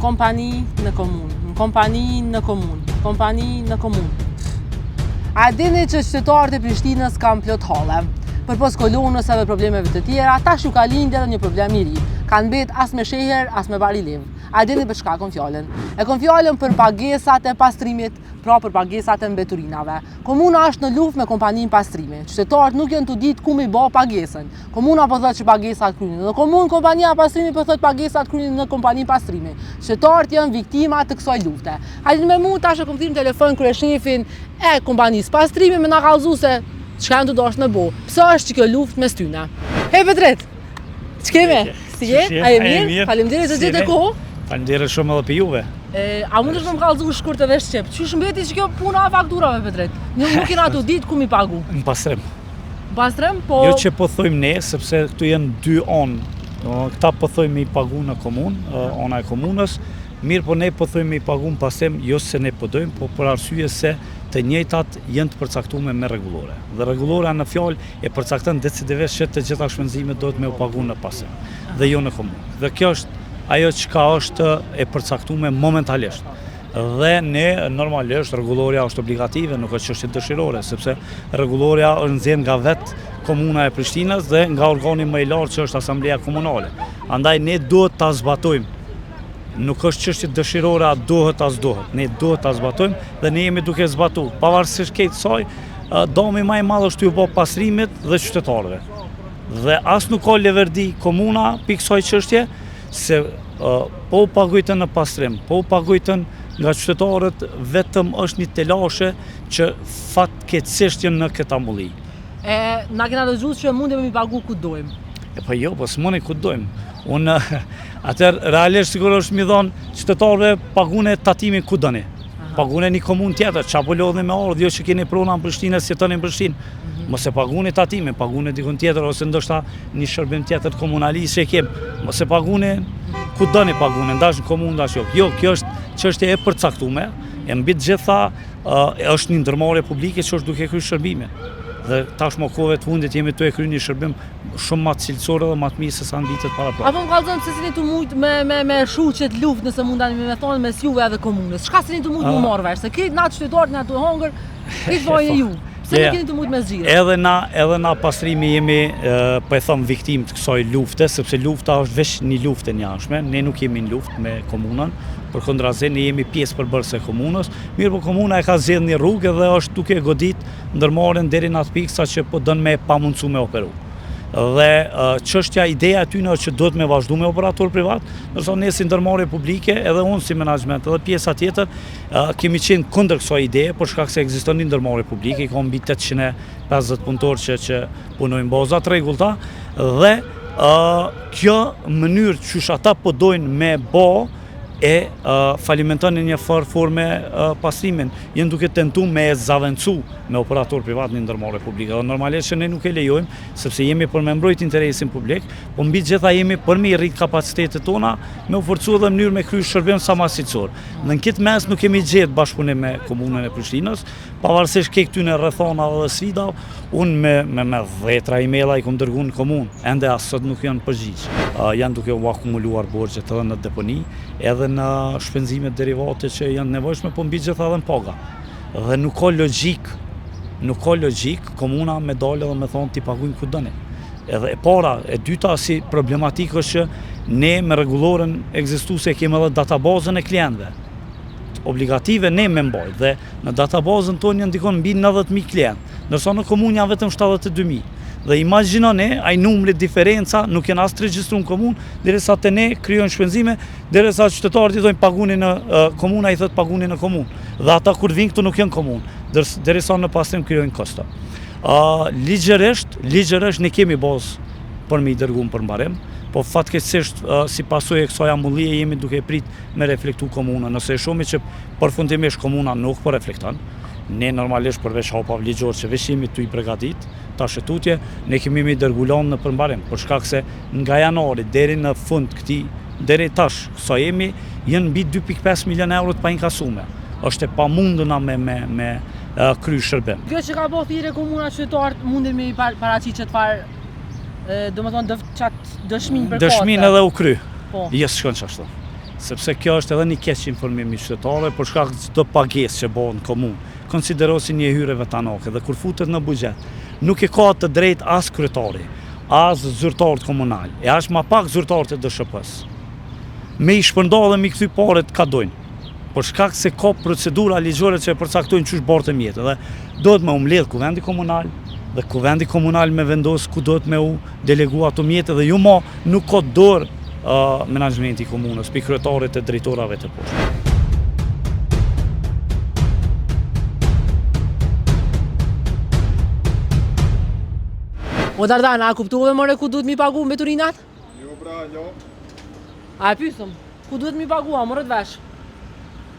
kompani në komunë, në kompani në komunë, kompani në komunë. A dini që qytetarët e Prishtinës kanë plot halle, përpos kolonës edhe problemeve të tjera, tash ju ka lindë edhe një problem i ri. Kanë mbet as me sheher, as me bar i liv. A dini për çka kon fjalën? E kon fjalën për pagesat e pastrimit, pra për pagesat e mbeturinave. Komuna është në luftë me kompaninë pastrimi. Qytetarët nuk janë të ditë ku mi bë pagesën. Komuna po thotë që pagesat kryhen në komunë, kompania e pastrimit po thotë pagesat kryhen në kompaninë pastrimi. Qytetarët janë viktima të kësaj lufte. Hajde me mua tash e kam thirrë në telefon kryeshefin e kompanisë pastrimi me na kallëzu se çka janë të dashur në bo. Pse është kjo luftë mes tyre? Hey Petret. Ç'keme? Si je? A je mirë? Faleminderit se jete kohë. Faleminderit shumë edhe për juve. A mundesh më kallëzu shkurt edhe shqip? Çish mbeti që kjo puna e fakturave Petret? Nuk kena të ditë ku mi pagu. Në pastrim. Pastrim, po. Jo që po thojmë ne, sepse këtu janë dy onë. Këta po thojmë i pagu në komunë, ona e komunës. Mirë po ne po thojmë i pagu në pastrim, jo se ne po dojmë, po për arsye se të njëjtat janë të përcaktuar me rregullore. Dhe rregullora në fjalë e përcakton decidivisht që të gjitha shpenzimet duhet me u pagu në pastrim dhe jo në komunë. Dhe kjo është ajo çka është e përcaktuar momentalisht. Dhe ne normalisht rregulloria është obligative, nuk është çështje dëshirore, sepse rregulloria është nxjerrë nga vetë Komuna e Prishtinës dhe nga organi më i lartë që është Asambleja Komunale. Andaj ne duhet ta zbatojmë. Nuk është çështje dëshirore, a duhet as duhet. Ne duhet ta zbatojmë dhe ne jemi duke zbatuar. Pavarësisht këtij soi, dëmi më i madh është t'ju bë pastrimit dhe qytetarëve. Dhe as nuk ka leverdi komuna pikë kësaj çështje se po pagujtën në pastrim, po pagujtën nga qytetarët vetëm është një telashe që fatkeqësisht janë në këtë ambulli. Na kena dëgjuar që mundemi mi pagu ku dojmë. Po jo, po s'moni ku dojmë. Unë atëherë realisht sigurisht mi thonë qytetarëve pagune tatimin ku doni. Pagune një komunë tjetër, çapo lodhni me ardh, jo që keni prona në Prishtinë, jetoni në Prishtinë. Mos e paguni tatimin, pagune dikun tjetër ose ndoshta një shërbim tjetër komunalist që kem. Mos e paguni ku doni pagune, ndash në komunë ndash jo. Jo, kjo është çështje e përcaktuar, e mbi të gjitha është një ndërmarrje publike që është duke kryer shërbime. Dhe tashmë kohëve të fundit jemi tu e kryer një shërbim shumë më të cilësor dhe më të mirë se sa në vitet paraprake. Apo më kallëzon se sini të mujt me shuqet luftë nëse mundani me thonë mes juve edhe komunës. Çka sini të mujt më marr vesh se kit natë qytetarët na tu hongër, kit vojë ju. Pse nuk keni të mujt me zgjidhje? Edhe na pastrimi jemi po e them viktim të kësaj lufte, sepse lufta është veç një luftë e jashtme. Ne nuk jemi në luftë me komunën. Përkundrazi ne jemi pjesë përbërëse e komunës, mirë po komuna e ka zgjedhur një rrugë dhe është duke godit ndërmarrjen deri në atë pikë sa që po dën me pamundsu me operu. Dhe çështja ideja aty është që duhet me vazhdu me operator privat, ndërsa ne si ndërmarrje publike, edhe unë si menaxhment, edhe pjesa tjetër, kemi qenë kundër kësaj ideje, por shkak se ekziston një ndërmarrje publike, ka mbi 850 punëtorë që punojnë baza të rregullta dhe kjo mënyrë që ata po dojnë me bë e falimenton në një forme pastrimin, jenë duke tentuar me zaventsu me operator privat në ndërmarrje publike. Dhe normalisht që ne nuk e lejojmë, sepse jemi për me mbrojt interesin publik, po mbi gjitha jemi për me rrit kapacitetet tona, me u forcu edhe mënyrë me kryer shërbim sa më cilësor. Në këtë mes nuk kemi gjetë bashkëpunim me komunën e Prishtinës, pavarësisht këtyre rrethonave dhe sfida, unë me 10 emaila i kam dërguar në komunë, ende as sot nuk janë përgjigj. Janë duke u akumuluar borxhet edhe në deponi, edhe në shpenzimet derivate që janë nevojshme, po mbi gjitha edhe në paga. Dhe nuk ka logjik komuna me dalë dhe me thonë ti pagujnë ku doni. Edhe e para, e dyta si problematikë është që ne me rregulloren ekzistuese kemi edhe databazën e klientëve. Obligative ne me mbajt dhe në databazën tonë janë ndikon mbi 90.000 klientë, ndërsa në komunë janë vetëm 72.000. Dhe imagjinoni, ai numri diferenca nuk janë as të regjistruar në komunë, derisa te ne krijojnë shpenzime, derisa qytetarët i thonë paguni në komuna i thotë paguni në komunë. Dhe ata kur vinë këtu nuk janë komunë, derisa në pastrim krijojnë kosto. Ligjërisht ne kemi bazë për me i dërguar për mbarim, po fatkeqësisht si pasojë e kësaj ambullie jemi duke prit me reflektu komunën. Nëse e shohim që përfundimisht komuna nuk po reflekton, ne normalisht përveç hapave ligjore që veç jemi tu i përgatit, tash tutje, ne kemi me dërgu lëndë në përmbarim, për shkak se nga janari deri në fund deri tash, sa jemi, janë mbi 2.5 milion euro të pa inkasume. Është e pamunduna me kry shërbim. Kjo që ka bëu thirrje komuna qytetarët mundin me paraqitë çfarë domethënë dëshminë për kohë. Dëshminë edhe u kry. Po. Jes shkon çashtu. sepse kjo është edhe një keq informim i qytetarëve për shkak të çdo pagesë që bëhet në komunë. Konsidero si një hyrje vetanake dhe kur futet në buxhet, nuk e ka të drejtë as kryetari, as zyrtarët komunal, e as më pak zyrtarët e DSHP-s. Me i shpërnda dhe me i kthy paret ka dojnë. Për shkak se ka procedura ligjore që e përcaktojnë çush bërë mjetë dhe do të me mbledh kuvendi komunal dhe kuvendi komunal me vendos ku do të me u delegu ato mjetë dhe ju ma nuk ka dorë menaxhmenti i komunës, pi kryetarit e drejtorave të poshtë. O Dardana, a kuptove more ku duhet mi pagu mbeturinat? Jo, bra, jo. A e pysëm, ku duhet mi pagu, a morët vesh?